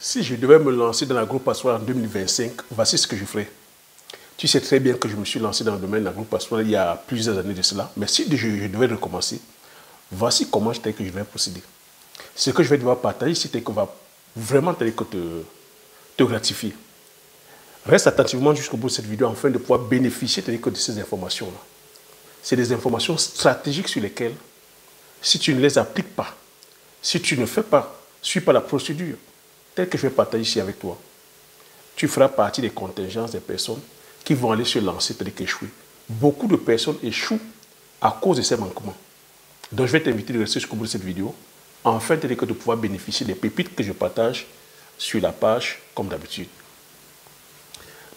Si je devais me lancer dans l'agro-pastoral en 2025, voici ce que je ferais. Tu sais très bien que je me suis lancé dans le domaine de l'agro-pastoral il y a plusieurs années de cela. Mais si je devais recommencer, voici comment je vais procéder. Ce que je vais devoir partager, c'est que va vraiment te gratifier. Reste attentivement jusqu'au bout de cette vidéo afin de pouvoir bénéficier de ces informations-là. C'est des informations stratégiques sur lesquelles, si tu ne les appliques pas, si tu ne suis pas la procédure telle que je vais partager ici avec toi, tu feras partie des contingences des personnes qui vont aller se lancer telles qu'échouer. Beaucoup de personnes échouent à cause de ces manquements. Donc je vais t'inviter de rester jusqu'au bout de cette vidéo afin de pouvoir bénéficier des pépites que je partage sur la page comme d'habitude.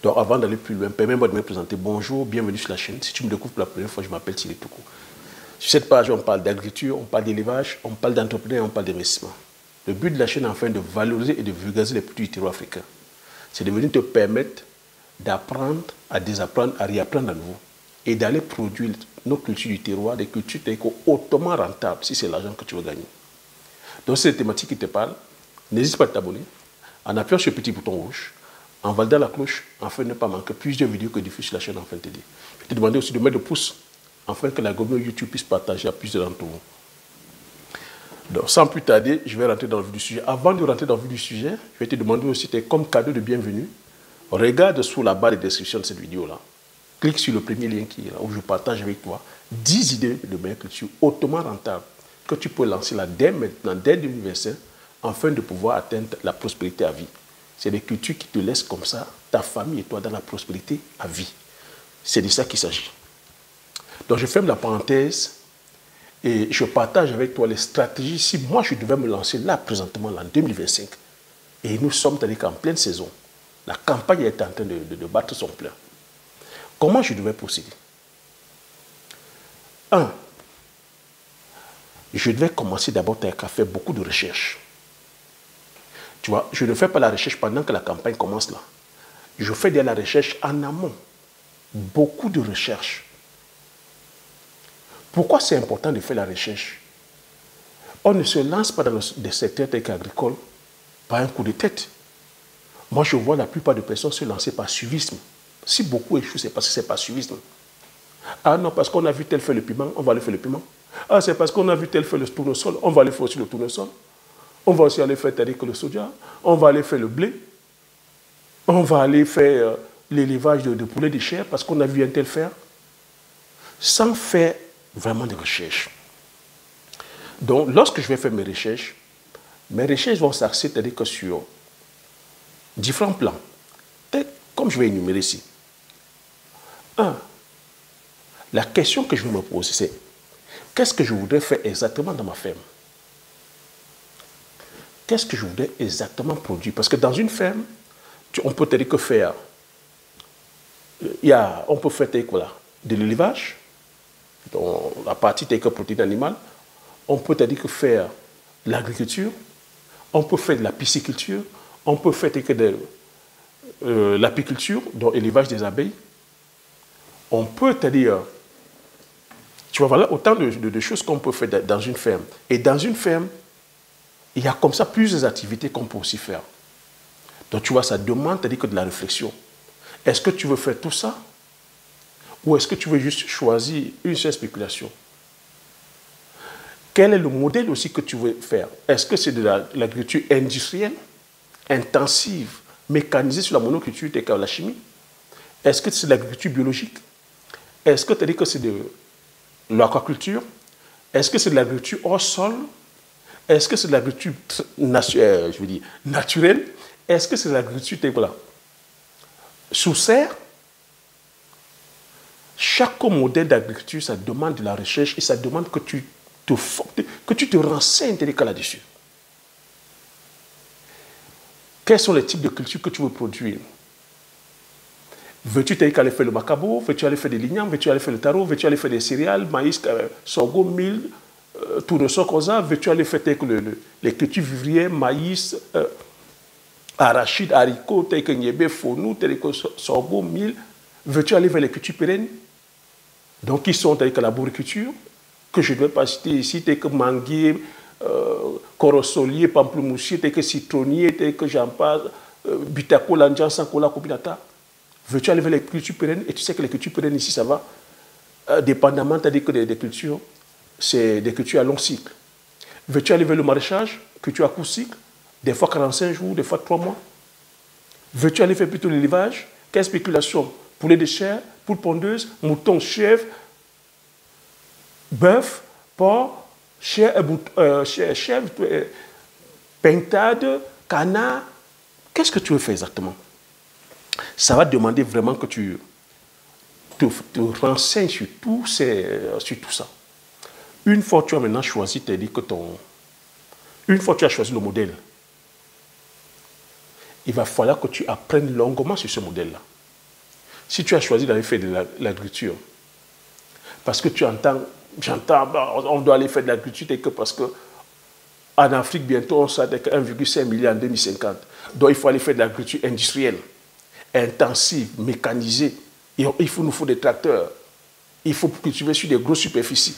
Donc avant d'aller plus loin, permets-moi de me présenter. Bonjour, bienvenue sur la chaîne. Si tu me découvres pour la première fois, je m'appelle Thierry Toukou. Sur cette page, on parle d'agriculture, on parle d'élevage, on parle d'entrepreneuriat, on parle d'investissement. Le but de la chaîne est enfin de valoriser et de vulgariser les produits du terroir africain. C'est de venir te permettre d'apprendre, à désapprendre, à réapprendre à nouveau et d'aller produire nos cultures du terroir, des cultures hautement rentables si c'est l'argent que tu veux gagner. Donc, c'est les thématiques qui te parlent. N'hésite pas à t'abonner en appuyant sur le petit bouton rouge, en validant la cloche, afin de ne pas manquer plusieurs vidéos que je diffuse sur la chaîne afin de t'aider. Je vais te demander aussi de mettre le pouce afin que la communauté YouTube puisse partager à plusieurs d'entre vous. Donc, sans plus tarder, je vais rentrer dans le vif du sujet. Avant de rentrer dans le vif du sujet, je vais te demander aussi, comme cadeau de bienvenue, regarde sous la barre de description de cette vidéo-là. Clique sur le premier lien qui est là, où je partage avec toi 10 idées de meilleure culture hautement rentables que tu peux lancer là dès maintenant, dès 2025, afin de pouvoir atteindre la prospérité à vie. C'est des cultures qui te laissent comme ça, ta famille et toi, dans la prospérité à vie. C'est de ça qu'il s'agit. Donc, je ferme la parenthèse et je partage avec toi les stratégies. Si moi, je devais me lancer là, présentement, là, en 2025, et nous sommes en pleine saison, la campagne est en train de battre son plein. Comment je devais procéder? 1. Je devais commencer d'abord à faire beaucoup de recherches. Tu vois, je ne fais pas la recherche pendant que la campagne commence là. Je fais de la recherche en amont. Beaucoup de recherches. Pourquoi c'est important de faire la recherche? On ne se lance pas dans des secteurs tels qu'agricoles par un coup de tête. Moi, je vois la plupart des personnes se lancer par suivisme. Si beaucoup échouent, c'est parce que c'est par suivisme. Ah non, parce qu'on a vu tel faire le piment, on va aller faire le piment. Ah, c'est parce qu'on a vu tel faire le tournesol, on va aller faire aussi le tournesol. On va aussi aller faire tel que le soja. On va aller faire le blé. On va aller faire l'élevage de poulets de chair parce qu'on a vu un tel faire. Sans faire vraiment de recherche. Donc, lorsque je vais faire mes recherches vont s'axer sur différents plans. Comme je vais énumérer ici. 1. La question que je me pose, c'est qu'est-ce que je voudrais faire exactement dans ma ferme? Qu'est-ce que je voudrais exactement produire? Parce que dans une ferme, on peut que faire, on peut faire de l'élevage, la partie que protéine animale, on peut que faire de l'agriculture, on peut faire de la pisciculture, on peut faire de l'apiculture, donc élevage des abeilles. On peut tu vois, voilà autant de choses qu'on peut faire dans une ferme. Et dans une ferme, il y a comme ça plusieurs activités qu'on peut aussi faire. Donc tu vois, ça demande de la réflexion. Est-ce que tu veux faire tout ça? Ou est-ce que tu veux juste choisir une seule spéculation? Quel est le modèle aussi que tu veux faire? Est-ce que c'est de l'agriculture industrielle, intensive, mécanisée sur la monoculture telle que la chimie? Est-ce que c'est de l'agriculture biologique? Est-ce que tu as dit que c'est de l'aquaculture? Est-ce que c'est de l'agriculture hors sol? Est-ce que c'est de l'agriculture naturelle? Est-ce que c'est de l'agriculture sous serre? Chaque modèle d'agriculture, ça demande de la recherche et ça demande que tu te renseignes là-dessus. Quels sont les types de cultures que tu veux produire? Veux-tu aller faire le macabo? Veux-tu aller faire des lignames? Veux-tu aller faire le taro? Veux-tu aller faire des céréales, maïs, sorgho, mil, tournesol, cosa? Veux-tu aller faire les cultures vivrières, maïs, arachides, haricots, tel que niébé, fonou, tel que sorgho, mil? Veux-tu aller vers les cultures pérennes? Donc, qui sont tels que la bourriculture, que je ne vais pas citer ici, tels que manguier, corosolier, pamplemoussier, tel que citronnier, tel que j'en passe, butaco, landian, sankola, kopinata. Veux-tu aller vers les cultures pérennes? Et tu sais que les cultures pérennes ici, ça va. Dépendamment, tu as dit que des cultures, c'est des cultures à long cycle. Veux-tu aller vers le maraîchage, culture à court cycle, des fois 45 jours, des fois 3 mois? Veux-tu aller faire plutôt l'élevage? Quelle spéculation? Poulet de chair, poule pondeuse, mouton, chèvre, bœuf, porc, chèvre, pintade, canard. Qu'est-ce que tu veux faire exactement? Ça va demander vraiment que tu te renseignes sur tout ça. Une fois que tu as maintenant choisi, tu as dit que une fois que tu as choisi le modèle, il va falloir que tu apprennes longuement sur ce modèle-là. Si tu as choisi d'aller faire de l'agriculture, parce que j'entends, on doit aller faire de l'agriculture parce qu'en Afrique, bientôt, on sera avec 1,5 milliard en 2050. Donc, il faut aller faire de l'agriculture industrielle, intensive, mécanisée. Il nous faut des tracteurs. Il faut cultiver sur des grosses superficies.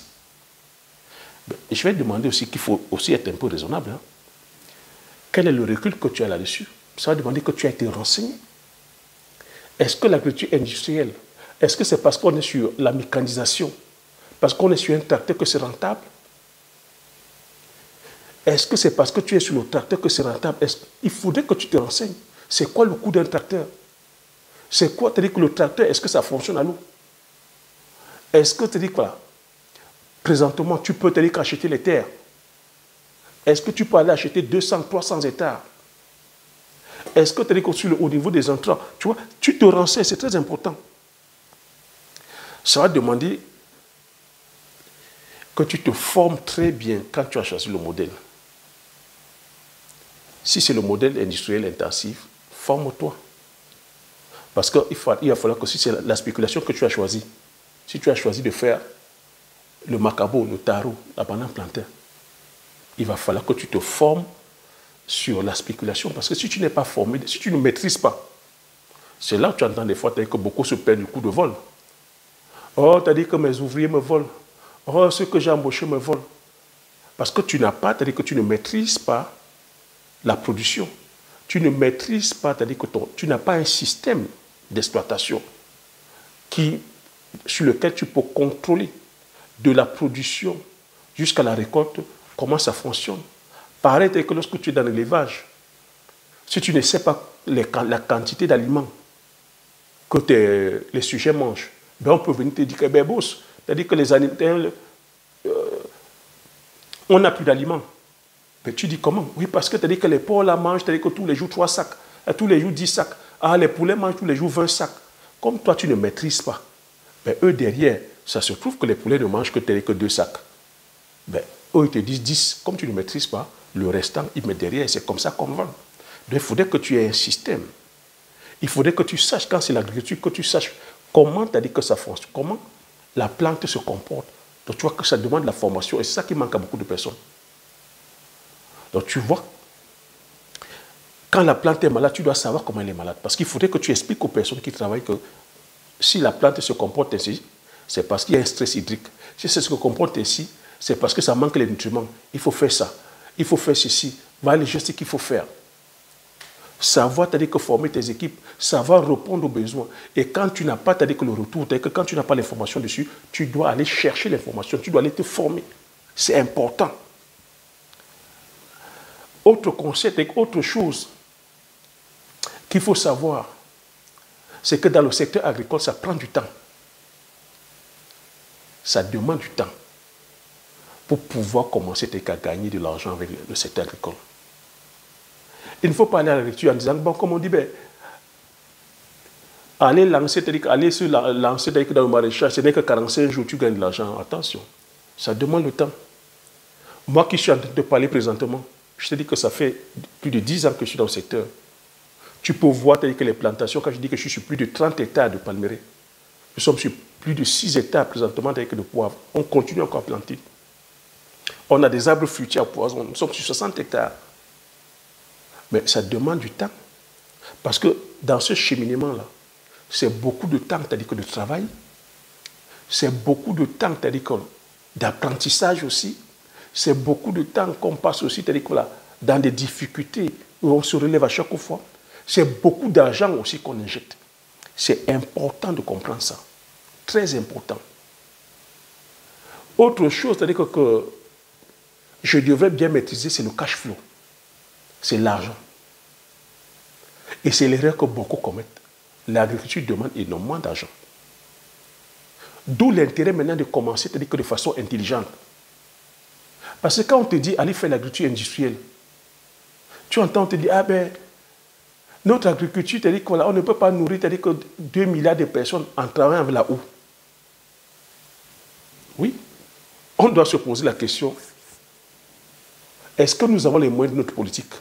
Je vais te demander aussi qu'il faut aussi être un peu raisonnable. Hein. Quel est le recul que tu as là-dessus? Ça va demander que tu as été renseigné. Est-ce que l'agriculture industrielle, est-ce que c'est parce qu'on est sur la mécanisation, parce qu'on est sur un tracteur que c'est rentable? Est-ce que c'est parce que tu es sur le tracteur que c'est rentable? Il faudrait que tu te renseignes. C'est quoi le coût d'un tracteur? C'est quoi? Tu dis que le tracteur, est-ce que ça fonctionne à l'eau? Est-ce que tu dis que voilà, présentement, tu peux te dire qu'acheter les terres? Est-ce que tu peux aller acheter 200, 300 hectares? Est-ce que tu dis qu'au niveau des entrants, tu vois, tu te renseignes, c'est très important. Ça va demander que tu te formes très bien quand tu as choisi le modèle. Si c'est le modèle industriel intensif, forme-toi. Parce qu'il va falloir que si c'est la spéculation que tu as choisie, si tu as choisi de faire le macabo, le taro, la banane plantain, il va falloir que tu te formes sur la spéculation. Parce que si tu n'es pas formé, si tu ne maîtrises pas, c'est là où tu entends des fois que beaucoup se perdent du coup de vol. Oh, tu as dit que mes ouvriers me volent. Oh, ceux que j'ai embauchés me volent. Parce que tu n'as pas, c'est-à-dire que tu ne maîtrises pas la production. Tu ne maîtrises pas, c'est-à-dire que tu n'as pas un système d'exploitation sur lequel tu peux contrôler de la production jusqu'à la récolte, comment ça fonctionne. Pareil que lorsque tu es dans l'élevage, si tu ne sais pas la quantité d'aliments que les sujets mangent, ben on peut venir te dire que ben boss, c'est-à-dire que les animaux, on n'a plus d'aliments. Mais tu dis comment? Oui, parce que tu as dit que les porcs la mangent, tu as dit que tous les jours 3 sacs, tous les jours 10 sacs. Ah, les poulets mangent tous les jours 20 sacs. Comme toi, tu ne maîtrises pas, ben, eux derrière, ça se trouve que les poulets ne mangent que 2 sacs. Ben, eux, ils te disent 10. Comme tu ne maîtrises pas, le restant, ils mettent derrière. C'est comme ça qu'on vend. Donc, il faudrait que tu aies un système. Il faudrait que tu saches, quand c'est l'agriculture, que tu saches comment tu as dit que ça fonctionne, comment la plante se comporte. Donc, tu vois que ça demande la formation. Et c'est ça qui manque à beaucoup de personnes. Donc, tu vois, quand la plante est malade, tu dois savoir comment elle est malade. Parce qu'il faudrait que tu expliques aux personnes qui travaillent que si la plante se comporte ainsi, c'est parce qu'il y a un stress hydrique. Si ça se comporte ainsi, c'est parce que ça manque les nutriments. Il faut faire ça. Il faut faire ceci. Voilà les gestes qu'il faut faire. Savoir, c'est-à-dire que former tes équipes, savoir répondre aux besoins. Et quand tu n'as pas, c'est-à-dire que le retour, c'est-à-dire que quand tu n'as pas l'information dessus, tu dois aller chercher l'information, tu dois aller te former. C'est important. Autre concept, autre chose qu'il faut savoir, c'est que dans le secteur agricole, ça prend du temps. Ça demande du temps pour pouvoir commencer à gagner de l'argent avec le secteur agricole. Il ne faut pas aller à l'agriculture en disant, bon, comme on dit, ben, aller lancer, aller se lancer dans le maraîchage, ce n'est que 45 jours, tu gagnes de l'argent. Attention, ça demande le temps. Moi qui suis en train de te parler présentement, je te dis que ça fait plus de 10 ans que je suis dans le secteur. Tu peux voir que les plantations, quand je dis que je suis sur plus de 30 hectares de palmeraies, nous sommes sur plus de 6 hectares présentement avec de poivre. On continue encore à planter. On a des arbres fruitiers à poison. Nous sommes sur 60 hectares. Mais ça demande du temps. Parce que dans ce cheminement-là, c'est beaucoup de temps, c'est-à-dire que de travail. C'est beaucoup de temps, c'est-à-dire d'apprentissage aussi. c'est beaucoup de temps qu'on passe aussi, c'est-à-dire que là, dans des difficultés où on se relève à chaque fois. C'est beaucoup d'argent aussi qu'on injecte. C'est important de comprendre ça. Très important. Autre chose, c'est-à-dire que je devrais bien maîtriser, c'est le cash flow. C'est l'argent. Et c'est l'erreur que beaucoup commettent. L'agriculture demande énormément d'argent. D'où l'intérêt maintenant de commencer, c'est-à-dire que de façon intelligente. Parce que quand on te dit, allez faire l'agriculture industrielle, tu entends, on te dit, ah ben, notre agriculture, c'est-à-dire qu'on ne peut pas nourrir, c'est-à-dire que 2 milliards de personnes en travaillant avec la eau. Oui. On doit se poser la question, est-ce que nous avons les moyens de notre politique?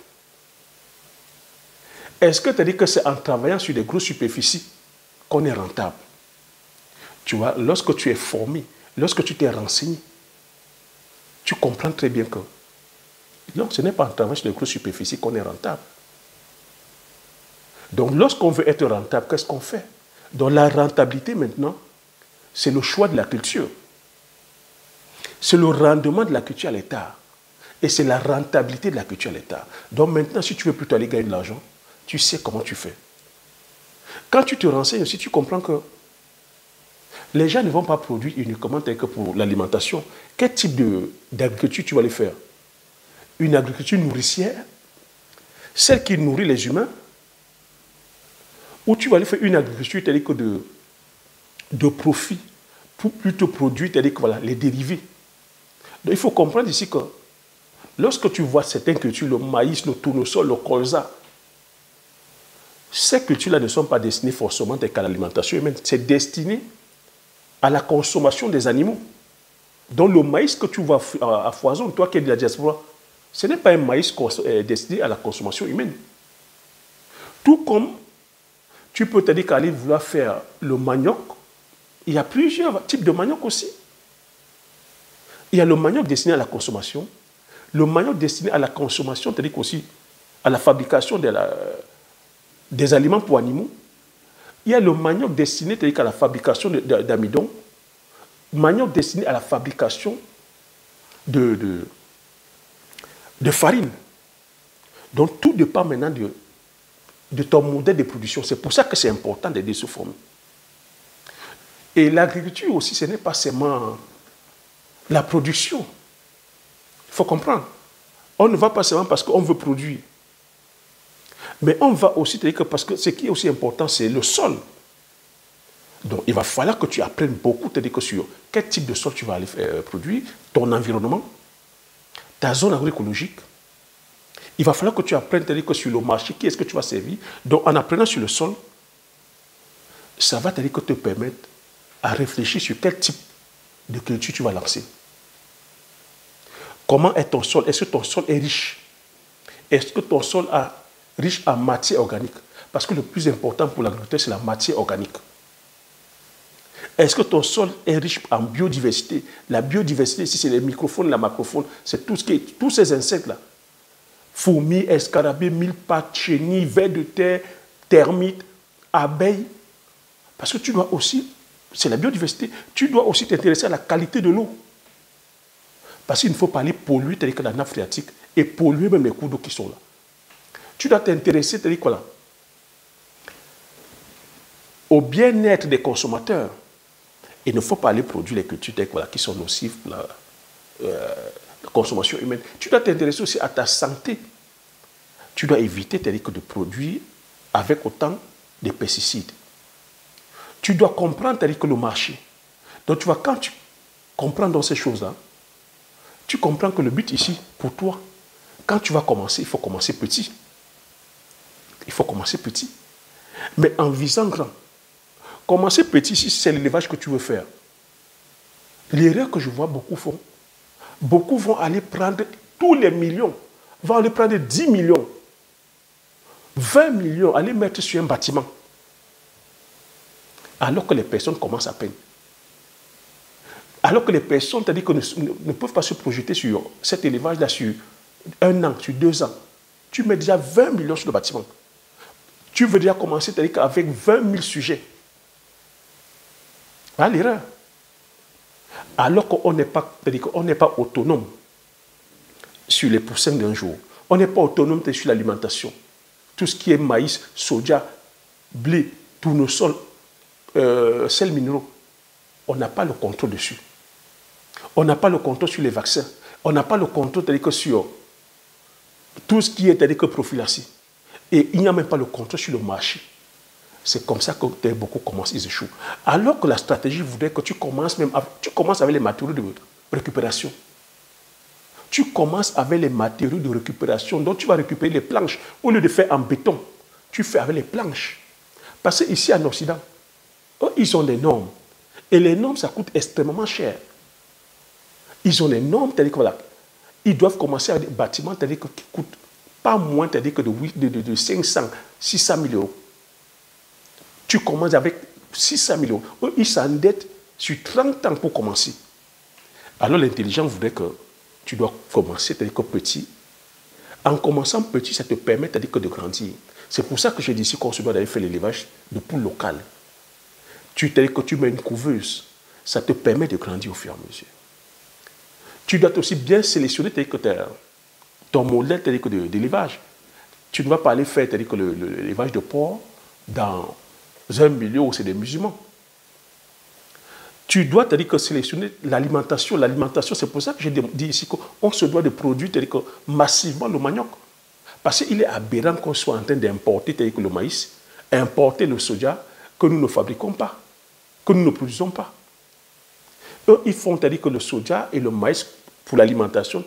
Est-ce que c'est-à-dire que c'est en travaillant sur des grosses superficies qu'on est rentable? Tu vois, lorsque tu es formé, lorsque tu t'es renseigné, tu comprends très bien que non, ce n'est pas en travaillant sur des grosses superficies qu'on est rentable. Donc, lorsqu'on veut être rentable, qu'est-ce qu'on fait? Donc, la rentabilité, maintenant, c'est le choix de la culture. C'est le rendement de la culture à l'État. Et c'est la rentabilité de la culture à l'État. Donc, maintenant, si tu veux plutôt aller gagner de l'argent, tu sais comment tu fais. Quand tu te renseignes aussi, tu comprends que les gens ne vont pas produire uniquement que pour l'alimentation. Quel type d'agriculture tu vas aller faire? Une agriculture nourricière, celle qui nourrit les humains, ou tu vas aller faire une agriculture de profit, pour plutôt produire voilà, les dérivés. Donc il faut comprendre ici que lorsque tu vois certaines cultures, le maïs, le tournesol, le colza, ces cultures-là ne sont pas destinées forcément à l'alimentation humaine, c'est destiné à la consommation des animaux. Donc le maïs que tu vois à foison, toi qui es de la diaspora, ce n'est pas un maïs destiné à la consommation humaine. Tout comme tu peux te dire qu'aller vouloir faire le manioc, il y a plusieurs types de manioc aussi. Il y a le manioc destiné à la consommation, le manioc destiné à la consommation, c'est-à-dire aussi à la fabrication des aliments pour animaux. Il y a le manioc destiné c'est-à-dire à la fabrication d'amidon, manioc destiné à la fabrication de farine. Donc tout dépend maintenant de ton modèle de production. C'est pour ça que c'est important d'aider se former. Et l'agriculture aussi, ce n'est pas seulement la production. Il faut comprendre. On ne va pas seulement parce qu'on veut produire. Mais on va aussi, parce que ce qui est aussi important, c'est le sol. Donc, il va falloir que tu apprennes beaucoup sur quel type de sol tu vas aller produire, ton environnement, ta zone agroécologique. Il va falloir que tu apprennes sur le marché, qui est-ce que tu vas servir. Donc, en apprenant sur le sol, ça va te permettre à réfléchir sur quel type de culture tu vas lancer. Comment est ton sol? Est-ce que ton sol est riche? Est-ce que ton sol est riche en matière organique? Parce que le plus important pour l'agriculteur, c'est la matière organique. Est-ce que ton sol est riche en biodiversité? La biodiversité, ici, c'est les microphones, la macrofaune, c'est tous ces insectes-là. Fourmis, escarabées, mille-pattes, chenilles, vers de terre, termites, abeilles. Parce que tu dois aussi, c'est la biodiversité, tu dois aussi t'intéresser à la qualité de l'eau. Parce qu'il ne faut pas aller polluer la nappe phréatique et polluer même les cours d'eau qui sont là. Tu dois t'intéresser au bien-être des consommateurs. Il ne faut pas aller produire les cultures qui sont nocives pour la consommation humaine. Tu dois t'intéresser aussi à ta santé. Tu dois éviter de produire avec autant de pesticides. Tu dois comprendre le marché. Donc tu vois, quand tu comprends dans ces choses-là, tu comprends que le but ici, pour toi, quand tu vas commencer, il faut commencer petit. Il faut commencer petit. Mais en visant grand. Commencer petit, si c'est l'élevage que tu veux faire. L'erreur que je vois beaucoup vont aller prendre tous les millions, vont aller prendre 10 millions, 20 millions, aller mettre sur un bâtiment. Alors que les personnes commencent à peine. Alors que les personnes, c'est-à-dire que ne peuvent pas se projeter sur cet élevage-là sur 1 an, sur 2 ans. Tu mets déjà 20 millions sur le bâtiment. Tu veux déjà commencer, c'est-à-dire qu'avec 20 000 sujets. Voilà l'erreur. Alors qu'on n'est pas autonome. sur les poussins d'un jour. On n'est pas autonome sur l'alimentation. Tout ce qui est maïs, soja, blé, tournesol, sels minéraux, on n'a pas le contrôle dessus. On n'a pas le contrôle sur les vaccins. On n'a pas le contrôle sur tout ce qui est prophylaxie. Et il n'y a même pas le contrôle sur le marché. C'est comme ça que beaucoup commencent, ils échouent. Alors que la stratégie voudrait que tu commences avec les matériaux de récupération. Tu commences avec les matériaux de récupération. Donc tu vas récupérer les planches. Au lieu de faire en béton, tu fais avec les planches. Parce qu'ici en Occident, eux, ils ont des normes. Et les normes, ça coûte extrêmement cher. Ils ont des normes, c'est-à-dire que voilà, ils doivent commencer avec des bâtiments, c'est-à-dire qui coûtent pas moins, c'est-à-dire que de 500, 600 000 euros. Tu commences avec 600 000 euros. Eux, ils s'endettent sur 30 ans pour commencer. Alors l'intelligence voudrait que tu dois commencer, c'est-à-dire que petit. En commençant petit, ça te permet, c'est-à-dire que de grandir. C'est pour ça que je dis ici qu'on se doit d'aller faire l'élevage de poules locales. C'est-à-dire que tu mets une couveuse, ça te permet de grandir au fur et à mesure. Tu dois aussi bien sélectionner ton modèle d'élevage. Tu ne vas pas aller faire l'élevage de porc dans un milieu où c'est des musulmans. Tu dois sélectionner l'alimentation. L'alimentation, c'est pour ça que j'ai dit ici qu'on se doit de produire massivement le manioc. Parce qu'il est aberrant qu'on soit en train d'importer le maïs, importer le soja que nous ne fabriquons pas, que nous ne produisons pas. Eux, ils font le soja et le maïs pour l'alimentation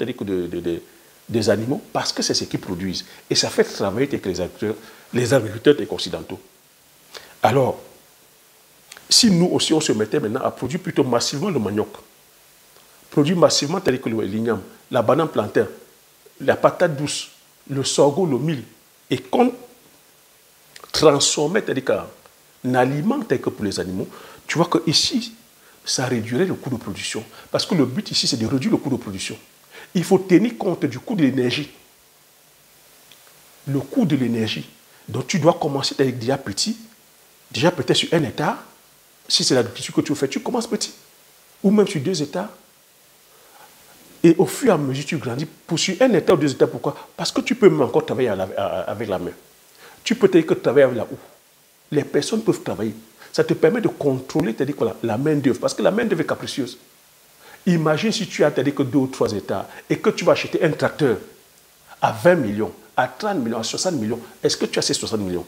des animaux parce que c'est ce qu'ils produisent. Et ça fait travailler les agriculteurs occidentaux. Alors, si nous aussi, on se mettait maintenant à produire plutôt massivement le manioc, produire massivement le l'igname, la banane plantain, la patate douce, le sorgho, le mil, et qu'on transformait en aliment pour les animaux, tu vois qu'ici, ça réduirait le coût de production. Parce que le but ici, c'est de réduire le coût de production. Il faut tenir compte du coût de l'énergie. Le coût de l'énergie. Donc tu dois commencer avec déjà petit, déjà peut-être sur 1 hectare. Si c'est l'agriculture que tu fais, tu commences petit. Ou même sur 2 hectares. Et au fur et à mesure, tu grandis. Pour sur 1 hectare ou 2 hectares, pourquoi? Parce que tu peux même encore travailler avec la main. Tu peux travailler avec la houe. Les personnes peuvent travailler. Ça te permet de contrôler la main-d'œuvre. Parce que la main-d'œuvre est capricieuse. Imagine si tu as 2 ou 3 hectares et que tu vas acheter un tracteur à 20 millions, à 30 millions, à 60 millions. Est-ce que tu as ces 60 millions?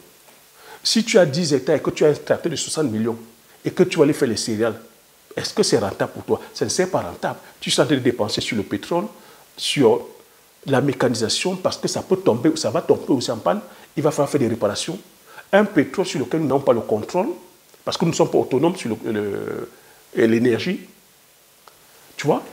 Si tu as 10 hectares et que tu as un tracteur de 60 millions et que tu vas aller faire les céréales, est-ce que c'est rentable pour toi? Ça ne sert pas rentable. Tu es en train de dépenser sur le pétrole, sur la mécanisation, parce que ça peut tomber, ça va tomber aussi en panne. Il va falloir faire des réparations. Un pétrole sur lequel nous n'avons pas le contrôle, parce que nous ne sommes pas autonomes sur l'énergie. Tu vois?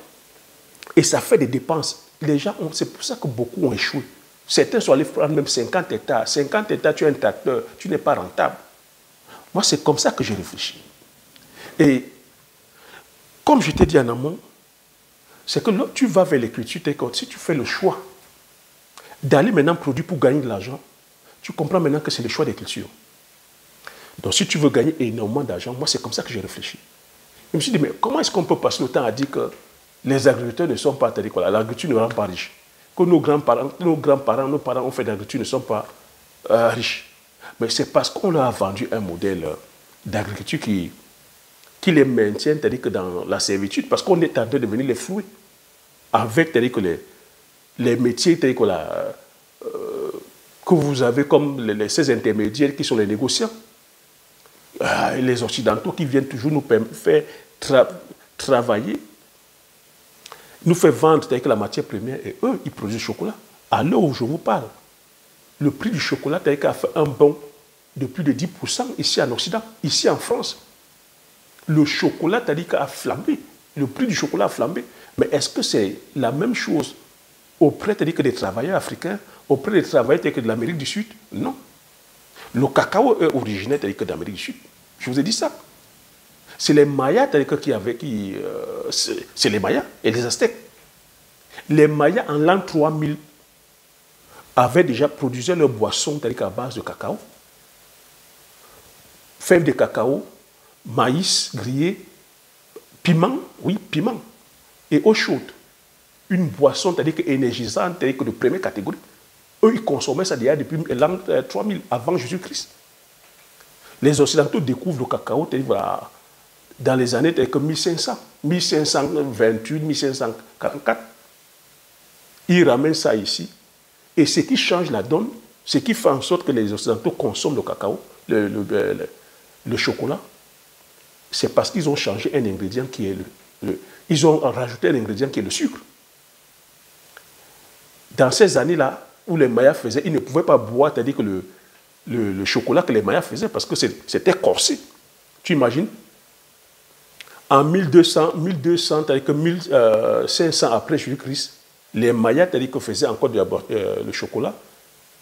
Et ça fait des dépenses. Les gens, c'est pour ça que beaucoup ont échoué. Certains sont allés prendre même 50 hectares. 50 hectares, tu as un tracteur, tu n'es pas rentable. Moi, c'est comme ça que j'ai réfléchi. Et comme je t'ai dit en amont, c'est que là, tu vas vers l'écriture, si tu fais le choix d'aller maintenant produire pour gagner de l'argent, tu comprends maintenant que c'est le choix d'écriture. Donc, si tu veux gagner énormément d'argent, moi, c'est comme ça que j'ai réfléchi. Je me suis dit, mais comment est-ce qu'on peut passer le temps à dire que les agriculteurs ne sont pas, l'agriculture ne rend pas riche, que nos grands-parents, nos parents ont fait de l'agriculture ne sont pas riches. Mais c'est parce qu'on leur a vendu un modèle d'agriculture qui les maintient dans la servitude, parce qu'on est en train de venir les flouer avec les métiers que vous avez comme ces intermédiaires qui sont les négociants. Et les Occidentaux qui viennent toujours nous faire travailler, nous faire vendre la matière première, et eux, ils produisent du chocolat. À l'heure où je vous parle, le prix du chocolat a fait un bond de plus de 10% ici en Occident, ici en France. Le chocolat a flambé. Le prix du chocolat a flambé. Mais est-ce que c'est la même chose auprès des travailleurs africains, auprès des travailleurs de l'Amérique du Sud? Non. Le cacao est originaire d'Amérique du Sud. Je vous ai dit ça. C'est les Mayas c'est les Mayas et les Aztèques. Les Mayas, en l'an 3000, avaient déjà produit leur boisson à base de cacao, fèves de cacao, maïs grillé, piment, oui, piment, et eau chaude. une boisson, c'est-à-dire que énergisante, c'est-à-dire que de première catégorie. Eux, ils consommaient ça déjà depuis l'an 3000 avant Jésus-Christ. Les Occidentaux découvrent le cacao, c'est-à-dire voilà, dans les années 1500, 1528, 1544. Ils ramènent ça ici. Et ce qui change la donne, ce qui fait en sorte que les Occidentaux consomment le cacao, le chocolat, c'est parce qu'ils ont changé un ingrédient qui est ils ont rajouté un ingrédient qui est le sucre. Dans ces années-là, où les Mayas faisaient, ils ne pouvaient pas boire, c'est-à-dire que le chocolat que les Mayas faisaient, parce que c'était corsé. Tu imagines? En 1200, c'est-à-dire que 1500 après Jésus-Christ, les Mayas, c'est-à-dire que faisaient encore le chocolat,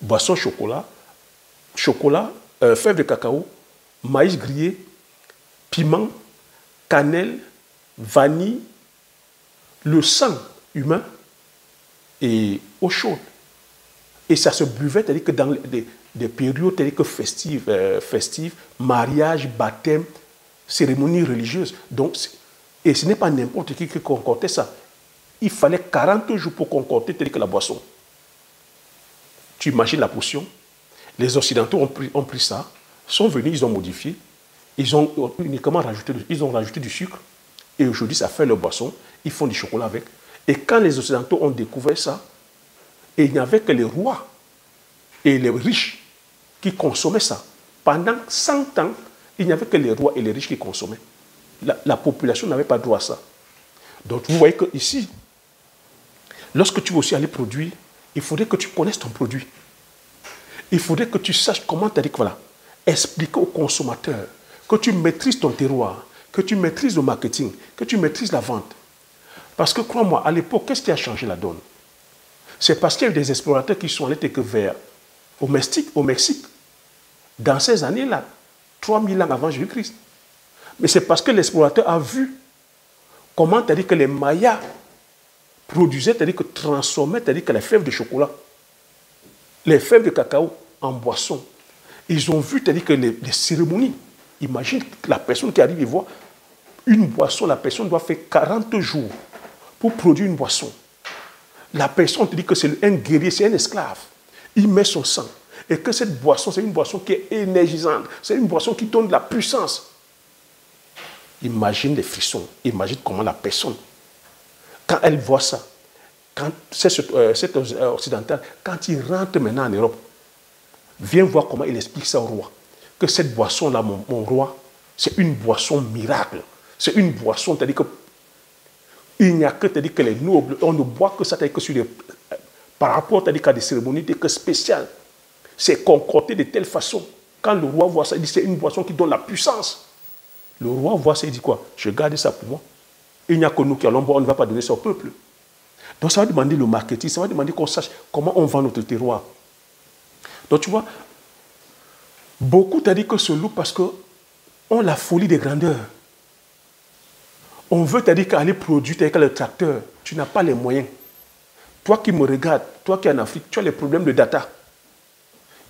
boisson chocolat, fèves de cacao, maïs grillé, piment, cannelle, vanille, le sang humain et eau chaude. Et ça se buvait, c'est-à-dire que dans des périodes c'est-à-dire que festives, mariage, baptême, cérémonies religieuses. Donc, et ce n'est pas n'importe qui concoctait ça. Il fallait 40 jours pour concocter c'est-à-dire que la boisson. Tu imagines la potion? Les Occidentaux ont pris ça, sont venus, ils ont modifié, ils ont uniquement rajouté du sucre, et aujourd'hui ça fait leur boisson, ils font du chocolat avec. Et quand les Occidentaux ont découvert ça, et il n'y avait que les rois et les riches qui consommaient ça. Pendant 100 ans, il n'y avait que les rois et les riches qui consommaient. La population n'avait pas droit à ça. Donc vous voyez qu'ici, lorsque tu veux aussi aller produire, il faudrait que tu connaisses ton produit. Il faudrait que tu saches comment voilà, expliquer aux consommateurs, que tu maîtrises ton terroir, que tu maîtrises le marketing, que tu maîtrises la vente. Parce que crois-moi, à l'époque, qu'est-ce qui a changé la donne? C'est parce qu'il y a eu des explorateurs qui sont allés vers au Mexique, dans ces années-là, 3000 ans avant Jésus-Christ. Mais c'est parce que l'explorateur a vu comment, c'est-à-dire que les Mayas produisaient, c'est-à-dire que transformaient, c'est-à-dire que les fèves de chocolat, les fèves de cacao en boisson. Ils ont vu, c'est-à-dire que les cérémonies. Imagine la personne qui arrive et voit une boisson, la personne doit faire 40 jours pour produire une boisson. La personne te dit que c'est un guerrier, c'est un esclave. Il met son sang. Et que cette boisson, c'est une boisson qui est énergisante. C'est une boisson qui donne de la puissance. Imagine les frissons. Imagine comment la personne, quand elle voit ça, quand cet occidental, quand il rentre maintenant en Europe, viens voir comment il explique ça au roi. Que cette boisson-là, mon roi, c'est une boisson miracle. C'est une boisson, c'est-à-dire que il n'y a que, c'est-à-dire que les nobles, on ne boit que ça, c'est-à-dire que sur par rapport, c'est-à-dire qu'à des cérémonies spéciales. C'est concocté de telle façon. Quand le roi voit ça, il dit c'est une boisson qui donne la puissance. Le roi voit ça, il dit quoi? Je garde ça pour moi. Il n'y a que nous qui allons boire, on ne va pas donner ça au peuple. Donc ça va demander le marketing, ça va demander qu'on sache comment on vend notre terroir. Donc tu vois, beaucoup t'as dit que se louent parce qu'on a la folie des grandeurs. On veut t'as dit qu'aller produire avec le tracteur, tu n'as pas les moyens. Toi qui me regardes, toi qui es en Afrique, tu as les problèmes de data.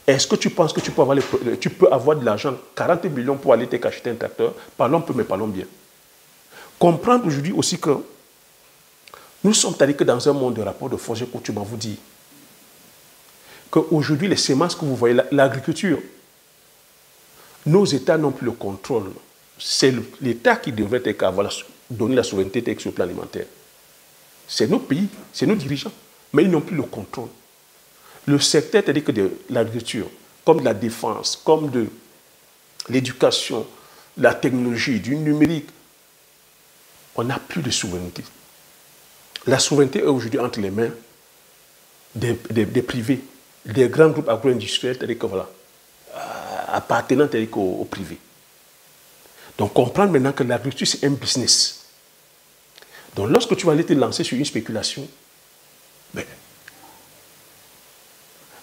Est-ce que tu penses que tu peux avoir de l'argent, 40 millions pour aller t'acheter un tracteur? Parlons peu, mais parlons bien. Comprendre aujourd'hui aussi que nous sommes allés que dans un monde de rapport de force, j'ai coutume à vous dire qu'aujourd'hui, les semences que vous voyez, l'agriculture, nos États n'ont plus le contrôle. C'est l'État qui devrait donner la souveraineté sur le plan alimentaire. C'est nos pays, c'est nos dirigeants, mais ils n'ont plus le contrôle. Le secteur, c'est-à-dire que de l'agriculture, comme de la défense, comme de l'éducation, la technologie, du numérique, on n'a plus de souveraineté. La souveraineté est aujourd'hui entre les mains des privés, des grands groupes agro-industriels, c'est-à-dire que voilà, appartenant au privé. Donc comprendre maintenant que l'agriculture, c'est un business. Donc lorsque tu vas aller te lancer sur une spéculation, ben,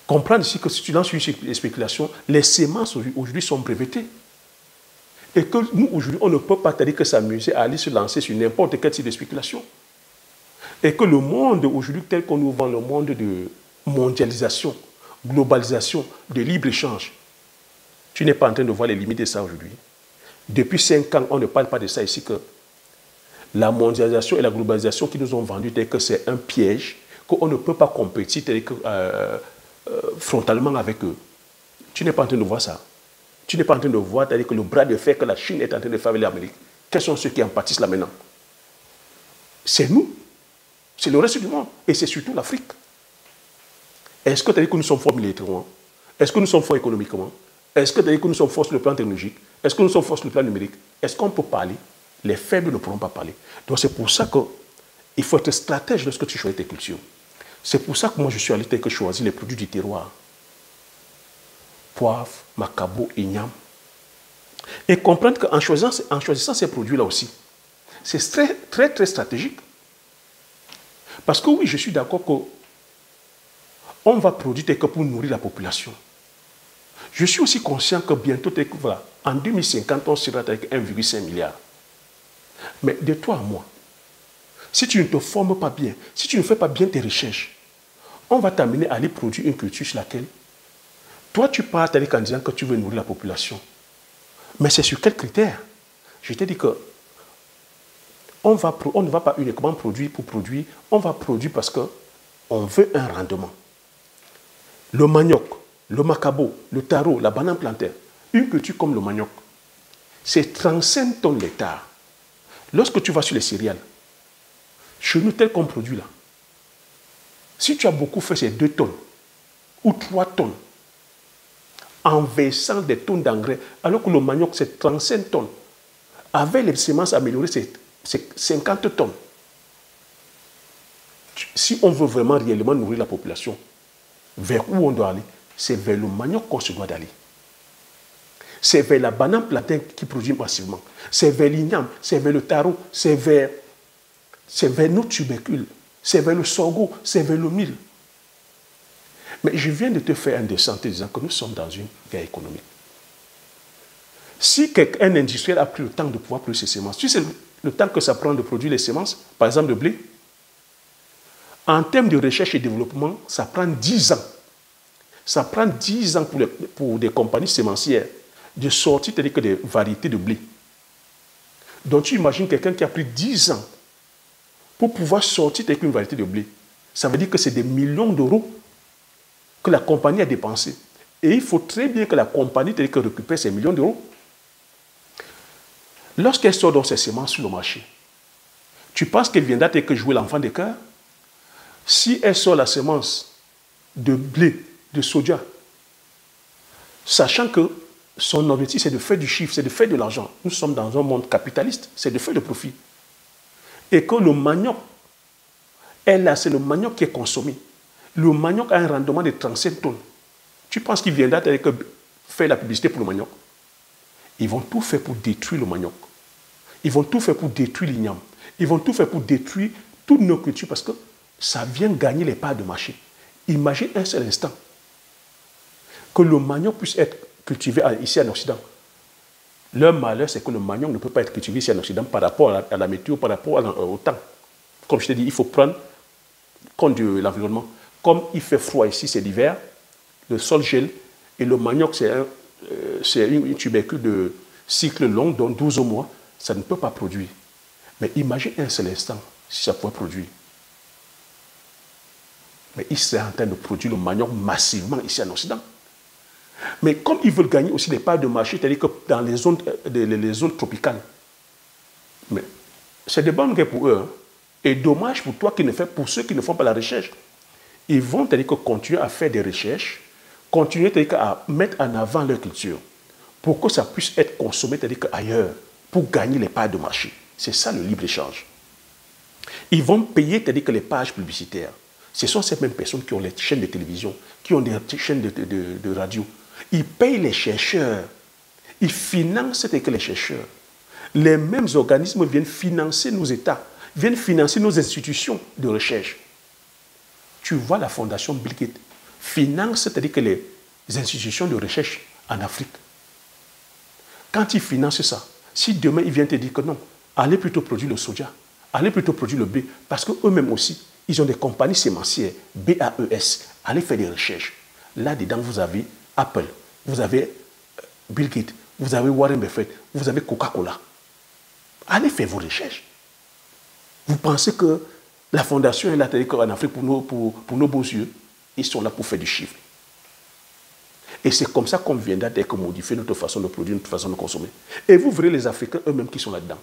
comprendre ici que si tu lances une spéculation, les semences aujourd'hui sont brevetées. Et que nous, aujourd'hui, on ne peut pas dire que s'amuser à aller se lancer sur n'importe quel type de spéculation. Et que le monde aujourd'hui, tel qu'on nous vend, le monde de mondialisation, globalisation, de libre-échange, tu n'es pas en train de voir les limites de ça aujourd'hui. Depuis 5 ans, on ne parle pas de ça ici que La mondialisation et la globalisation qui nous ont vendu tel que c'est un piège, qu'on ne peut pas compétir frontalement avec eux. Tu n'es pas en train de voir ça. Tu n'es pas en train de voir que le bras de fer que la Chine est en train de faire avec l'Amérique. Quels sont ceux qui en pâtissent là maintenant? C'est nous. C'est le reste du monde. Et c'est surtout l'Afrique. Est-ce que tu as dit que nous sommes forts militairement? Est-ce que nous sommes forts économiquement? Est-ce que tu as dit que nous sommes forts sur le plan technologique? Est-ce que nous sommes forts sur le plan numérique? Est-ce qu'on peut parler? Les faibles ne pourront pas parler. Donc c'est pour ça qu'il faut être stratège lorsque tu choisis tes cultures. C'est pour ça que moi je suis allé choisir les produits du terroir. Poivre, macabo, igname. Et comprendre qu'en choisissant ces produits-là aussi, c'est très, très, très stratégique. Parce que oui, je suis d'accord qu'on va produire que pour nourrir la population. Je suis aussi conscient que bientôt, voilà, en 2050, on sera avec 1,5 milliard. Mais de toi à moi, si tu ne te formes pas bien, si tu ne fais pas bien tes recherches, on va t'amener à aller produire une culture sur laquelle toi, tu pars en disant que tu veux nourrir la population. Mais c'est sur quels critères? Je t'ai dit que on ne va pas uniquement produire pour produire, on va produire parce qu'on veut un rendement. Le manioc, le macabo, le taro, la banane plantaire, une culture comme le manioc, c'est 35 tonnes l'hectare. Lorsque tu vas sur les céréales, chez nous, tel qu'on produit là, si tu as beaucoup fait, c'est 2 tonnes ou 3 tonnes en versant des tonnes d'engrais, alors que le manioc, c'est 35 tonnes. Avec les semences améliorées, c'est 50 tonnes. Si on veut vraiment réellement nourrir la population, vers où on doit aller? C'est vers le manioc qu'on se doit d'aller. C'est vers la banane plantain qui produit massivement. C'est vers l'igname, c'est vers le taro, c'est vers nos tubercules, c'est vers le sorgho, c'est vers le mil. Mais je viens de te faire un dessin en te disant que nous sommes dans une guerre économique. Si un industriel a pris le temps de pouvoir produire ses semences, tu sais le temps que ça prend de produire les semences, par exemple le blé, en termes de recherche et développement, ça prend 10 ans. Ça prend 10 ans pour des compagnies sémencières de sortir des variétés de blé. Donc tu imagines quelqu'un qui a pris 10 ans pour pouvoir sortir une variété de blé. Ça veut dire que c'est des millions d'euros que la compagnie a dépensé. Et il faut très bien que la compagnie récupère ces millions d'euros. Lorsqu'elle sort dans ses semences sur le marché, tu penses qu'elle viendra jouer l'enfant des cœurs? Si elle sort la semence de blé, de soja, sachant que son objectif c'est de faire du chiffre, c'est de faire de l'argent. Nous sommes dans un monde capitaliste, c'est de faire le profit. Et que le manioc, c'est le manioc qui est consommé. Le manioc a un rendement de 35 tonnes. Tu penses qu'il viendra faire la publicité pour le manioc? Ils vont tout faire pour détruire le manioc. Ils vont tout faire pour détruire l'igname. Ils vont tout faire pour détruire toutes nos cultures parce que ça vient gagner les parts de marché. Imagine un seul instant que le manioc puisse être cultivé ici en Occident. Leur malheur, c'est que le manioc ne peut pas être cultivé ici en Occident par rapport à la météo, par rapport au temps. Comme je t'ai dit, il faut prendre compte de l'environnement. Comme il fait froid ici, c'est l'hiver, le sol gèle, et le manioc, c'est une tubercule de cycle long, donc 12 mois, ça ne peut pas produire. Mais imagine un seul instant si ça pouvait produire. Mais ils sont en train de produire le manioc massivement ici en Occident. Mais comme ils veulent gagner aussi des parts de marché, c'est-à-dire que dans les zones tropicales, mais c'est de bonnes guerres pour eux. Hein. Et dommage pour ceux qui ne font pas la recherche. Ils vont continuer à faire des recherches, continuer à mettre en avant leur culture pour que ça puisse être consommé ailleurs, pour gagner les parts de marché. C'est ça le libre-échange. Ils vont payer les pages publicitaires. Ce sont ces mêmes personnes qui ont les chaînes de télévision, qui ont des chaînes de radio. Ils payent les chercheurs. Ils financent les chercheurs. Les mêmes organismes viennent financer nos États, viennent financer nos institutions de recherche. Tu vois, la fondation Bill Gates finance, c'est-à-dire que les institutions de recherche en Afrique. Quand ils financent ça, si demain ils viennent te dire que non, allez plutôt produire le soja, allez plutôt produire le blé, parce qu'eux-mêmes aussi, ils ont des compagnies sémencières, BAES, allez faire des recherches. Là-dedans, vous avez Apple, vous avez Bill Gates, vous avez Warren Buffett, vous avez Coca-Cola. Allez faire vos recherches. Vous pensez que la fondation est là, en Afrique, pour nos beaux yeux, ils sont là pour faire du chiffre. Et c'est comme ça qu'on viendra dès que modifier notre façon de produire, notre façon de consommer. Et vous verrez les Africains eux-mêmes qui sont là-dedans.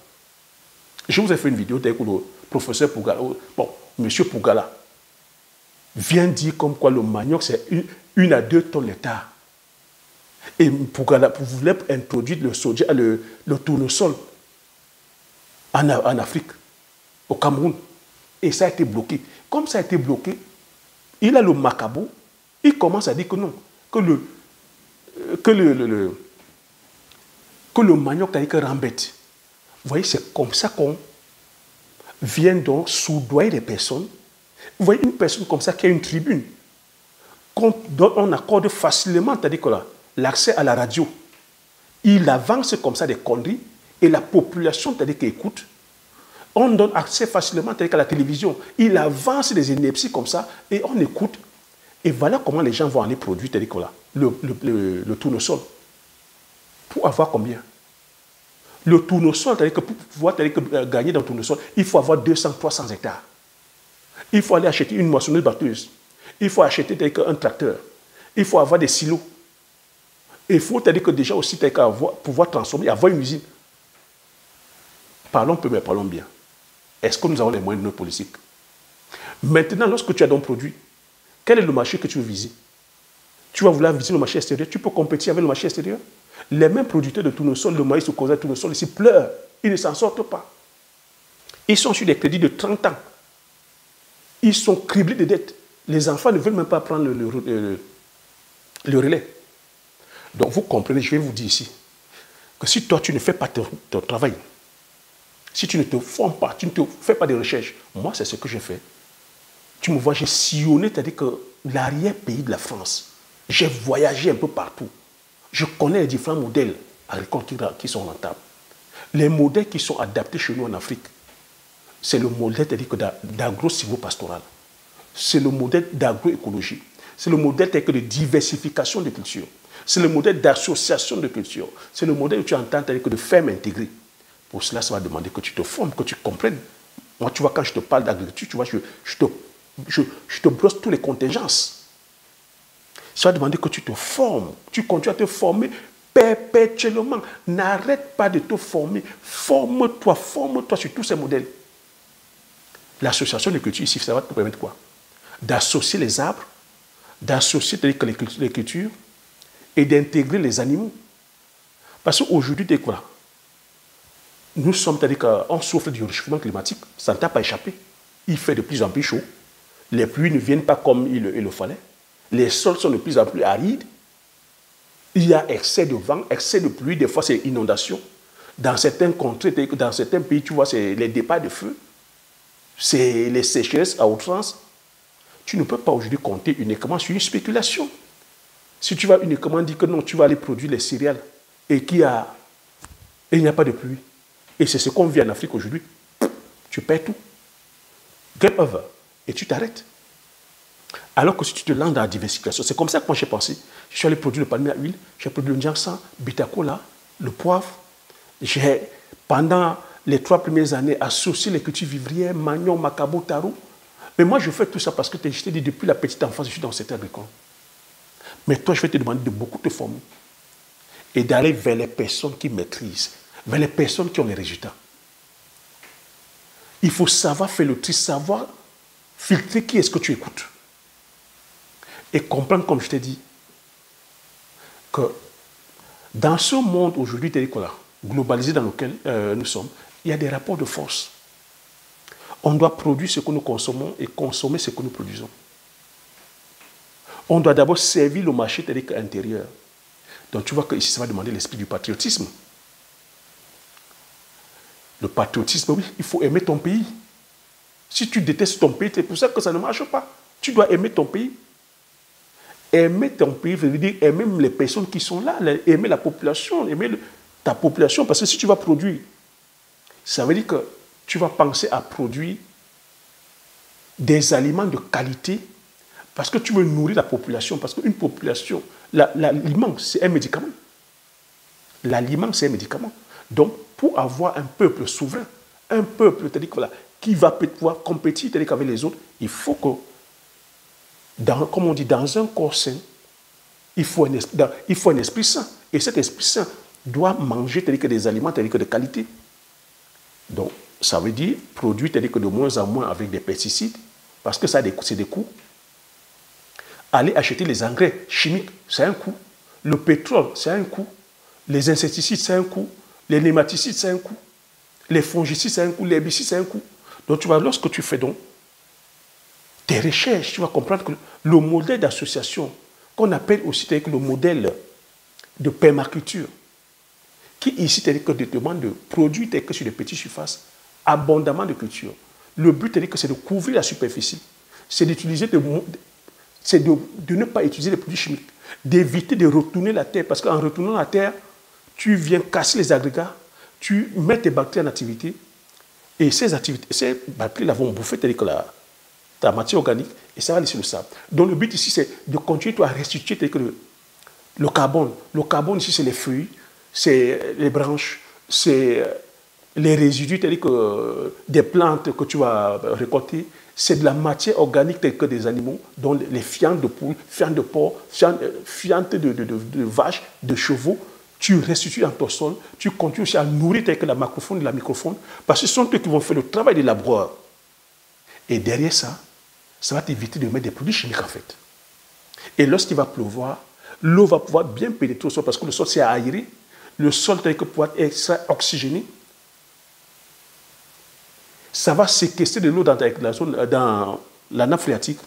Je vous ai fait une vidéo dès que le professeur Pougala, monsieur Pougala, vient dire comme quoi le manioc, c'est 1 à 2 tonnes l'hectare. Et Pougala voulait introduire le soja, le tournesol en Afrique, au Cameroun. Et ça a été bloqué. Comme ça a été bloqué, il a le macabo, il commence à dire que non, que le manioc a été rembête. Vous voyez, c'est comme ça qu'on vient donc soudoyer les personnes. Vous voyez, une personne comme ça qui a une tribune, on accorde facilement, c'est-à-dire que l'accès à la radio. Il avance comme ça des conneries et la population, c'est-à-dire qu'elle écoute. On donne accès facilement, c'est-à-dire qu'à la télévision. Il avance des inepties comme ça et on écoute. Et voilà comment les gens vont aller produire, c'est-à-dire que le tournesol. Pour avoir combien? Le tournesol, c'est-à-dire que pour pouvoir gagner dans le tournesol, il faut avoir 200-300 hectares. Il faut aller acheter une moissonneuse batteuse. Il faut acheter un tracteur. Il faut avoir des silos. Il faut que déjà aussi pouvoir transformer, avoir une usine. Parlons peu, mais parlons bien. Est-ce que nous avons les moyens de notre politique? Maintenant, lorsque tu as donc produit, quel est le marché que tu veux viser? Tu vas vouloir viser le marché extérieur. Tu peux compétir avec le marché extérieur. Les mêmes producteurs de tournesol, le maïs, le colza, le tournesol, ici pleurent. Ils ne s'en sortent pas. Ils sont sur des crédits de 30 ans. Ils sont criblés de dettes. Les enfants ne veulent même pas prendre le relais. Donc vous comprenez, je vais vous dire ici, que si toi tu ne fais pas ton travail, si tu ne te formes pas, tu ne te fais pas de recherches, moi c'est ce que j'ai fait. Tu me vois, j'ai sillonné, c'est-à-dire que l'arrière-pays de la France, j'ai voyagé un peu partout. Je connais les différents modèles agricoles qui sont rentables. Les modèles qui sont adaptés chez nous en Afrique, c'est le modèle d'agro-silvopastoral. C'est le modèle d'agroécologie. C'est le modèle de diversification de cultures. C'est le modèle d'association de cultures. C'est le modèle où tu entends de ferme intégrée. Pour cela, ça va demander que tu te formes, que tu comprennes. Moi, tu vois, quand je te parle d'agriculture, tu vois, je te brosse toutes les contingences. Ça va demander que tu te formes. Tu continues à te former perpétuellement. N'arrête pas de te former. Forme-toi sur tous ces modèles. L'association de culture ici, ça va te permettre quoi? D'associer les arbres, d'associer les cultures et d'intégrer les animaux. Parce qu'aujourd'hui, dès quoi? Nous sommes, c'est-à-dire qu'on souffre du réchauffement climatique, ça ne t'a pas échappé. Il fait de plus en plus chaud. Les pluies ne viennent pas comme il le fallait. Les sols sont de plus en plus arides. Il y a excès de vent, excès de pluie, des fois c'est inondation. Dans certains contrées, dans certains pays, tu vois, c'est les départs de feu. C'est les sécheresses à outrance. Tu ne peux pas aujourd'hui compter uniquement sur une spéculation. Si tu vas uniquement dire que non, tu vas aller produire les céréales et il n'y a pas de pluie. Et c'est ce qu'on vit en Afrique aujourd'hui. Tu perds tout. Game over. Et tu t'arrêtes. Alors que si tu te lances dans la diversification, c'est comme ça que moi j'ai pensé. Je suis allé produire le palmier à huile, j'ai produit le njansan, bitacola, le poivre. J'ai, pendant les 3 premières années, associé les cultures vivrières, magnon, macabo, taro. Mais moi, je fais tout ça parce que je t'ai dit, depuis la petite enfance, je suis dans le secteur agricole. Mais toi, je vais te demander de beaucoup te former et d'aller vers les personnes qui maîtrisent, vers les personnes qui ont les résultats. Il faut savoir faire le tri, savoir filtrer qui est-ce que tu écoutes. Et comprendre, comme je t'ai dit, que dans ce monde aujourd'hui globalisé dans lequel nous sommes, il y a des rapports de force. On doit produire ce que nous consommons et consommer ce que nous produisons. On doit d'abord servir le marché intérieur. Donc tu vois que ici, ça va demander l'esprit du patriotisme. Le patriotisme, oui, il faut aimer ton pays. Si tu détestes ton pays, c'est pour ça que ça ne marche pas. Tu dois aimer ton pays. Aimer ton pays veut dire aimer les personnes qui sont là, aimer la population, aimer ta population. Parce que si tu vas produire, ça veut dire que tu vas penser à produire des aliments de qualité parce que tu veux nourrir la population. Parce qu'une population, l'aliment, c'est un médicament. L'aliment, c'est un médicament. Donc, pour avoir un peuple souverain, un peuple, c'est-à-dire qui va pouvoir compétir avec les autres, il faut que, comme on dit, dans un corps sain, il faut un esprit sain. Et cet esprit sain doit manger des aliments de qualité. Donc, ça veut dire produire de moins en moins avec des pesticides, parce que ça, c'est des coûts. Aller acheter les engrais chimiques, c'est un coût. Le pétrole, c'est un coût. Les insecticides, c'est un coût. Les nématicides, c'est un coût. Les fongicides, c'est un coût. Les herbicides, c'est un coût. Donc, tu vois, lorsque tu fais donc tes recherches, tu vas comprendre que le modèle d'association, qu'on appelle aussi le modèle de permaculture, qui ici demande de produire sur des petites surfaces, abondamment de culture. Le but c'est de couvrir la superficie, c'est d'utiliser de ne pas utiliser les produits chimiques, d'éviter de retourner la terre, parce qu'en retournant la terre, tu viens casser les agrégats, tu mets tes bactéries en activité, et ces bactéries vont bouffer ta matière organique, et ça va laisser le sable. Donc le but ici, c'est de continuer à restituer le carbone. Le carbone ici, c'est les feuilles, c'est les branches, c'est les résidus des plantes que tu vas récolter, c'est de la matière organique telle que des animaux, dont les fientes de poules, fientes de porc, fientes de vaches, de chevaux. Tu restitues dans ton sol, tu continues aussi à nourrir telle que la macrofaune et la microfaune, parce que ce sont eux qui vont faire le travail des laboureurs. Et derrière ça, ça va t'éviter de mettre des produits chimiques en fait. Et lorsqu'il va pleuvoir, l'eau va pouvoir bien pénétrer au sol, parce que le sol c'est aéré, le sol tel que pouvoir être oxygéné. Ça va séquestrer de l'eau dans la nappe phréatique.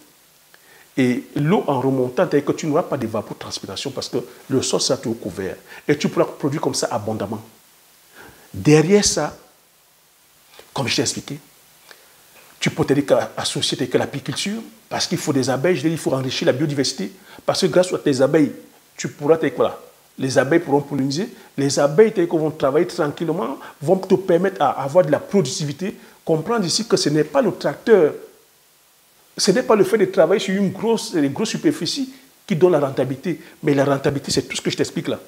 Et l'eau en remontant, que tu n'auras pas d'évapotranspiration parce que le sol sera tout couvert. Et tu pourras produire comme ça abondamment. Derrière ça, comme je t'ai expliqué, tu peux associer avec l'apiculture parce qu'il faut des abeilles, il faut enrichir la biodiversité. Parce que grâce à tes abeilles, tu pourras les abeilles pourront polliniser. Les abeilles vont travailler tranquillement, vont te permettre d'avoir de la productivité. Comprendre ici que ce n'est pas le tracteur, ce n'est pas le fait de travailler sur une grosse superficie qui donne la rentabilité. Mais la rentabilité, c'est tout ce que je t'explique là.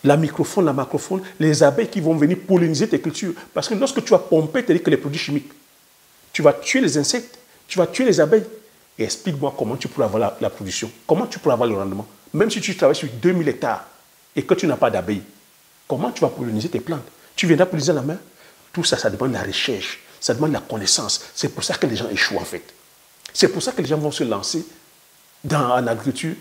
La microfaune, la macrofaune, les abeilles qui vont venir polliniser tes cultures. Parce que lorsque tu vas pomper les produits chimiques, tu vas tuer les insectes, tu vas tuer les abeilles. Et explique-moi comment tu pourras avoir la production, comment tu pourras avoir le rendement. Même si tu travailles sur 2000 hectares et que tu n'as pas d'abeilles, comment tu vas polliniser tes plantes? Tu viendras polliniser la main? Tout ça, ça demande la recherche, ça demande la connaissance. C'est pour ça que les gens échouent en fait. C'est pour ça que les gens vont se lancer dans l'agriculture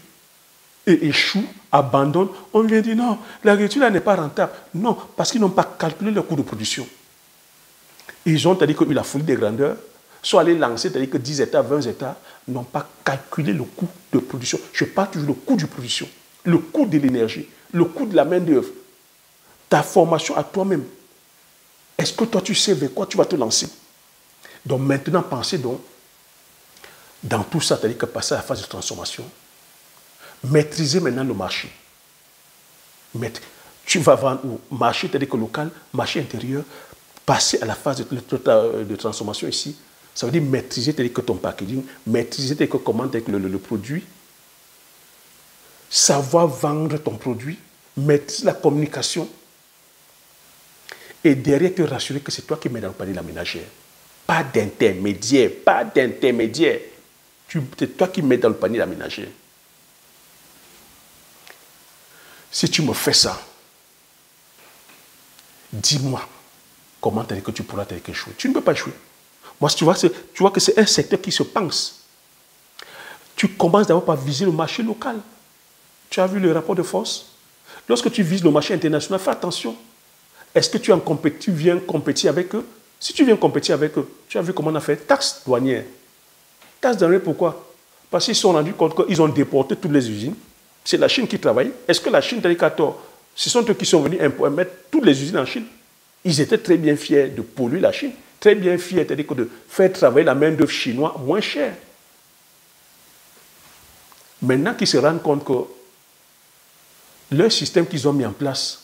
et échouent, abandonnent. On vient dire non, l'agriculture n'est pas rentable. Non, parce qu'ils n'ont pas calculé le coût de production. Ils ont eu la folie des grandeurs, soit allés lancer 10 hectares, 20 hectares, n'ont pas calculé le coût de production. Je parle toujours du coût de production, le coût de l'énergie, le coût de la main-d'œuvre, ta formation à toi-même. Est-ce que toi, tu sais vers quoi tu vas te lancer? Donc maintenant, pensez donc dans tout ça, c'est-à-dire que passer à la phase de transformation, maîtriser maintenant le marché. Tu vas vendre au marché, c'est-à-dire que local, marché intérieur, passer à la phase de transformation ici, ça veut dire maîtriser que ton packaging, maîtriser comment le produit, savoir vendre ton produit, maîtriser la communication, et derrière te rassurer que c'est toi qui mets dans le panier la ménagère. Pas d'intermédiaire, pas d'intermédiaire. C'est toi qui mets dans le panier la ménagère. Si tu me fais ça, dis-moi comment que tu pourras échouer. Tu ne peux pas échouer. Moi, tu vois que c'est un secteur qui se pense. Tu commences d'abord par viser le marché local. Tu as vu le rapport de force? Lorsque tu vises le marché international, fais attention. Est-ce que tu viens compétir avec eux? Si tu viens compétir avec eux, tu as vu comment on a fait? Taxe douanière. Taxe douanière, pourquoi? Parce qu'ils se sont rendus compte qu'ils ont déporté toutes les usines. C'est la Chine qui travaille. Est-ce que la Chine, ce sont eux qui sont venus mettre toutes les usines en Chine? Ils étaient très bien fiers de polluer la Chine, très bien fiers de faire travailler la main-d'œuvre chinoise moins chère. Maintenant qu'ils se rendent compte que leur système qu'ils ont mis en place,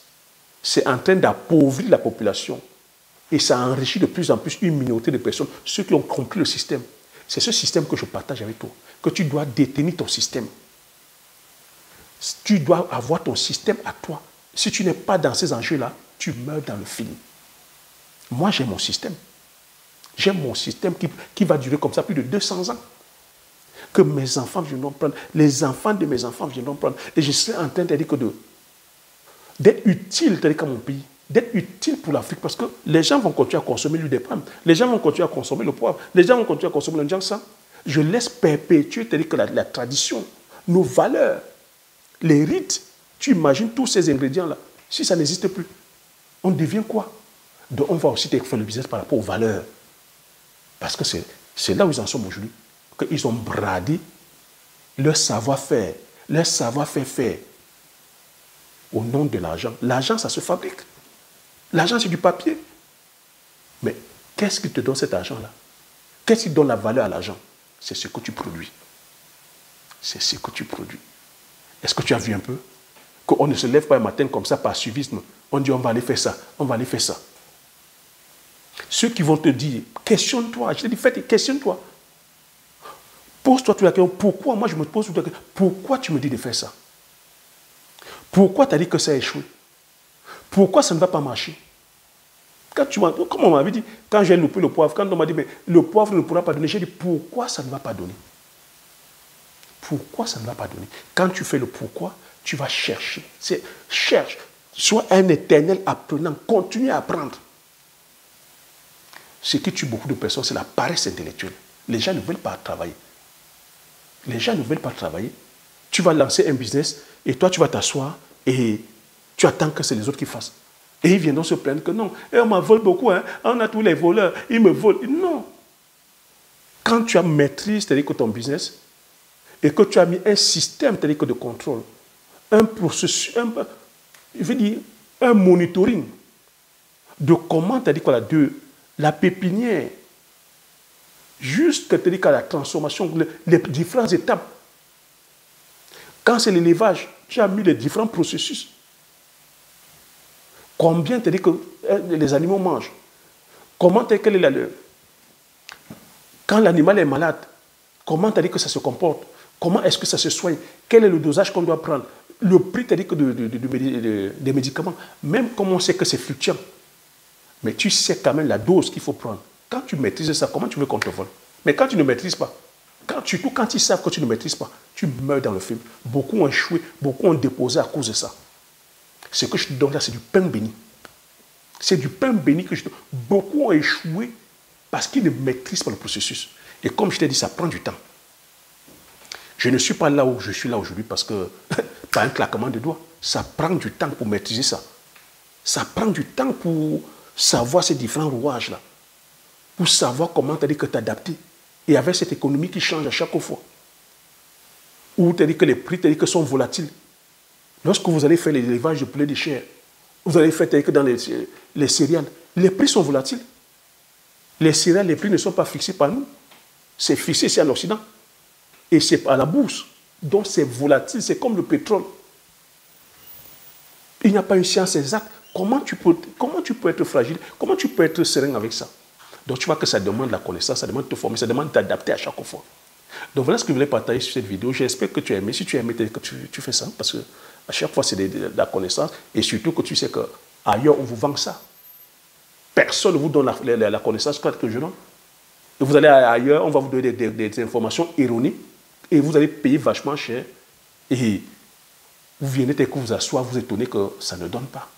c'est en train d'appauvrir la population. Et ça enrichit de plus en plus une minorité de personnes, ceux qui ont compris le système. C'est ce système que je partage avec toi, que tu dois détenir ton système. Tu dois avoir ton système à toi. Si tu n'es pas dans ces enjeux-là, tu meurs dans le film. Moi, j'ai mon système. J'ai mon système qui va durer comme ça plus de 200 ans. Que mes enfants viendront prendre, les enfants de mes enfants viendront prendre. Et je serai en train de dire que d'être utile à mon pays, d'être utile pour l'Afrique, parce que les gens vont continuer à consommer l'huile de palme, les gens vont continuer à consommer le poivre, les gens vont continuer à consommer le ça. Je laisse perpétuer que la tradition, nos valeurs, les rites. Tu imagines tous ces ingrédients-là. Si ça n'existe plus, on devient quoi? Donc on va aussi faire le business par rapport aux valeurs. Parce que c'est là où ils en sont aujourd'hui. Qu'ils ont bradé leur savoir-faire, faire au nom de l'argent. L'argent, ça se fabrique. L'argent, c'est du papier. Mais qu'est-ce qui te donne cet argent-là? Qu'est-ce qui donne la valeur à l'argent? C'est ce que tu produis. C'est ce que tu produis. Est-ce que tu as vu un peu? Qu'on ne se lève pas un matin comme ça par suivisme. On dit on va aller faire ça, on va aller faire ça. Ceux qui vont te dire, questionne-toi. Je te dis, questionne-toi. Pose-toi toute la question, pourquoi? Moi, je me pose toute la question, pourquoi tu me dis de faire ça? Pourquoi tu as dit que ça a échoué? Pourquoi ça ne va pas marcher? Comme on m'avait dit, quand j'ai loupé le poivre, quand on m'a dit, mais le poivre ne pourra pas donner, j'ai dit, pourquoi ça ne va pas donner? Pourquoi ça ne va pas donner? Quand tu fais le pourquoi, tu vas chercher. Cherche. Sois un éternel apprenant. Continue à apprendre. Ce qui tue beaucoup de personnes, c'est la paresse intellectuelle. Les gens ne veulent pas travailler. Les gens ne veulent pas travailler. Tu vas lancer un business et toi, tu vas t'asseoir et tu attends que c'est les autres qui fassent. Et ils viendront se plaindre que non, on m'en vole beaucoup, hein. On a tous les voleurs, ils me volent. Non. Quand tu as maîtrisé, c'est-à-dire que ton business, et que tu as mis un système, c'est-à-dire que de contrôle, un processus, je veux dire, un monitoring de comment, c'est-à-dire que de la pépinière jusqu'à la transformation, les différentes étapes. Quand c'est l'élevage, tu as mis les différents processus. Combien tu dis que les animaux mangent? Comment quelle est la leur? Quand l'animal est malade, comment tu as dit que ça se comporte? Comment est-ce que ça se soigne? Quel est le dosage qu'on doit prendre? Le prix, tu as dit que des médicaments, même comme on sait que c'est fluctuant, mais tu sais quand même la dose qu'il faut prendre. Quand tu maîtrises ça, comment tu veux qu'on te vole? Mais quand tu ne maîtrises pas, surtout quand ils savent que tu ne maîtrises pas, tu meurs dans le film. Beaucoup ont échoué, beaucoup ont déposé à cause de ça. Ce que je te donne là, c'est du pain béni. C'est du pain béni que je te donne. Beaucoup ont échoué parce qu'ils ne maîtrisent pas le processus. Et comme je t'ai dit, ça prend du temps. Je ne suis pas là où je suis là aujourd'hui parce que, pas un claquement de doigts. Ça prend du temps pour maîtriser ça. Ça prend du temps pour savoir ces différents rouages-là. Pour savoir comment tu as dit que t'adapter. Et avec cette économie qui change à chaque fois. Où tu as dit que les prix sont volatiles. Lorsque vous allez faire l'élevage de poulet de chair, vous allez faire que dans les céréales, les prix sont volatiles. Les céréales, les prix ne sont pas fixés par nous. C'est fixé ici en Occident. Et c'est à la bourse. Donc c'est volatile, c'est comme le pétrole. Il n'y a pas une science exacte. Comment tu peux être fragile? Comment tu peux être serein avec ça? Donc tu vois que ça demande la connaissance, ça demande de te former, ça demande de t'adapter à chaque fois. Donc voilà ce que je voulais partager sur cette vidéo. J'espère que tu as aimé. Si tu as aimé, que tu fais ça. Parce que à chaque fois, c'est de la connaissance. Et surtout que tu sais qu'ailleurs, on vous vend ça. Personne ne vous donne la connaissance que je donne. Et vous allez ailleurs, on va vous donner des informations erronées. Et vous allez payer vachement cher. Et vous venez que vous asseoir, vous étonnez que ça ne donne pas.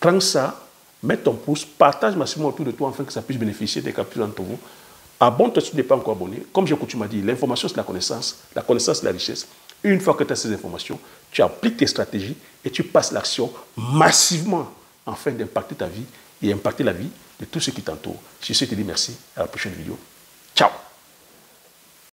Prends ça, mets ton pouce, partage massivement autour de toi afin que ça puisse bénéficier des captures d'entre vous. Abonne-toi si tu n'es pas encore abonné. Comme j'ai coutume à dire, l'information c'est la connaissance c'est la richesse. Et une fois que tu as ces informations, tu appliques tes stratégies et tu passes l'action massivement afin d'impacter ta vie et impacter la vie de tous ceux qui t'entourent. Sur ce, je te dis merci. À la prochaine vidéo. Ciao.